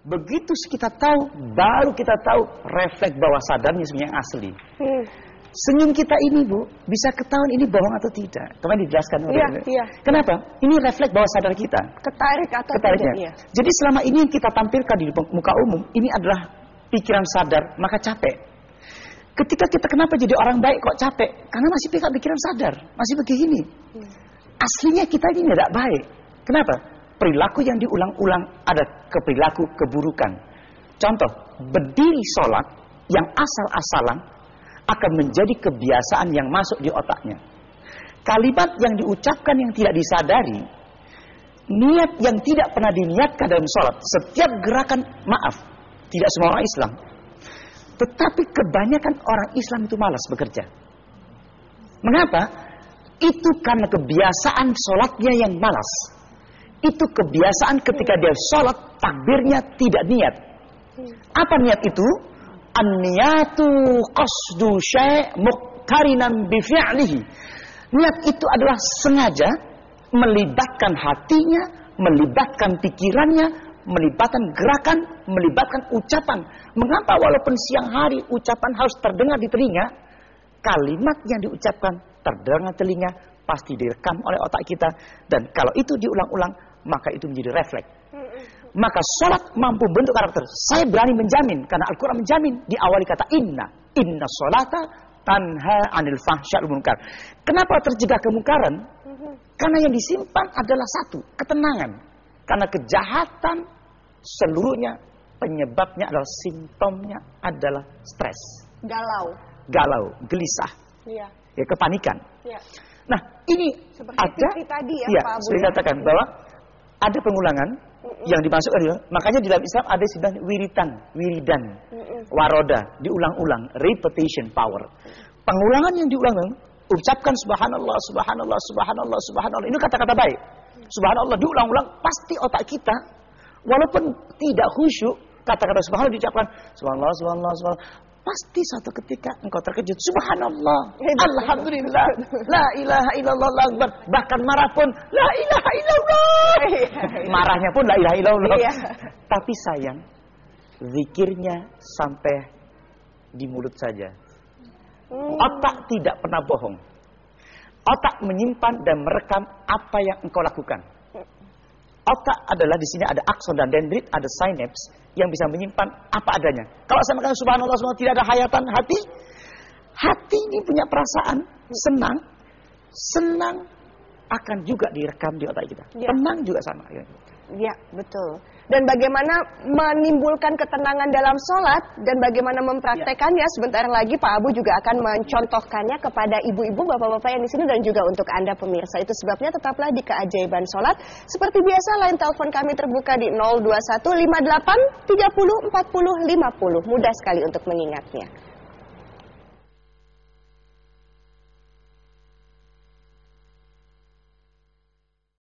Begitu kita tahu, baru kita tahu refleks bawah sadarnya sebenarnya yang asli. Senyum kita ini, Bu, bisa ketahuan ini bohong atau tidak. Kemarin dijelaskan oleh Kenapa? Ini refleks bawah sadar kita. Ketarik atau Ketariknya. tidak? Iya. Jadi selama ini yang kita tampilkan di muka umum, ini adalah pikiran sadar, maka capek. Ketika kita kenapa jadi orang baik kok capek? Karena masih pikiran sadar, masih begini. Aslinya kita ini tidak baik. Kenapa? Perilaku yang diulang-ulang ada perilaku keburukan. Contoh, berdiri sholat yang asal-asalan akan menjadi kebiasaan yang masuk di otaknya. Kalimat yang diucapkan yang tidak disadari, niat yang tidak pernah diniatkan dalam sholat, setiap gerakan, maaf, tidak semua orang Islam, tetapi kebanyakan orang Islam itu malas bekerja. Mengapa? Itu karena kebiasaan sholatnya yang malas. Itu kebiasaan ketika dia sholat, takbirnya tidak niat. Apa niat itu? An-niyatu qasdu syai' muqtarinan bi fi'lihi. Niat itu adalah sengaja melibatkan hatinya, melibatkan pikirannya, melibatkan gerakan, melibatkan ucapan. Mengapa walaupun siang hari ucapan harus terdengar di telinga, kalimat yang diucapkan terdengar telinga pasti direkam oleh otak kita, dan kalau itu diulang-ulang maka itu menjadi refleks. Maka sholat mampu bentuk karakter. Saya berani menjamin, karena Al-Quran menjamin, diawali kata inna sholata tanha anil fahsya'i wal munkar. Kenapa tercegah kemungkaran? Karena yang disimpan adalah satu, ketenangan. Karena kejahatan seluruhnya penyebabnya adalah, simptomnya adalah stres, galau, gelisah, ya, kepanikan. Nah, ini seperti ada tadi ya, Pak Abu. Saya katakan bahwa ada pengulangan yang dimasukkan, makanya di dalam Islam ada istilah wiridan, waroda, diulang-ulang, repetition power. Pengulangan yang diulang, ucapkan subhanallah, subhanallah, subhanallah, subhanallah. Ini kata-kata baik. Subhanallah diulang-ulang, pasti otak kita walaupun tidak khusyuk, kata-kata subhanallah diucapkan, subhanallah, subhanallah, subhanallah. Pasti suatu ketika engkau terkejut, subhanallah, alhamdulillah, la ilaha illallah, akbar. Bahkan marah pun la ilaha illallah. Marahnya pun la ilaha illallah. Tapi sayang, zikirnya sampai di mulut saja. Otak tidak pernah bohong. Otak menyimpan dan merekam apa yang engkau lakukan. Otak adalah, di sini ada akson dan dendrit, ada synapse yang bisa menyimpan apa adanya. Kalau saya mengatakan subhanallah, subhanallah, tidak ada hayatan hati. Hati ini punya perasaan senang akan juga direkam di otak kita. Tenang juga sama. Ya, betul. Dan bagaimana menimbulkan ketenangan dalam sholat dan bagaimana mempraktekannya, sebentar lagi Pak Abu juga akan mencontohkannya kepada ibu-ibu, bapak-bapak yang di sini dan juga untuk Anda pemirsa. Itu sebabnya tetaplah di Keajaiban Sholat. Seperti biasa, line telepon kami terbuka di 02158 30 40 50. Mudah sekali untuk mengingatnya.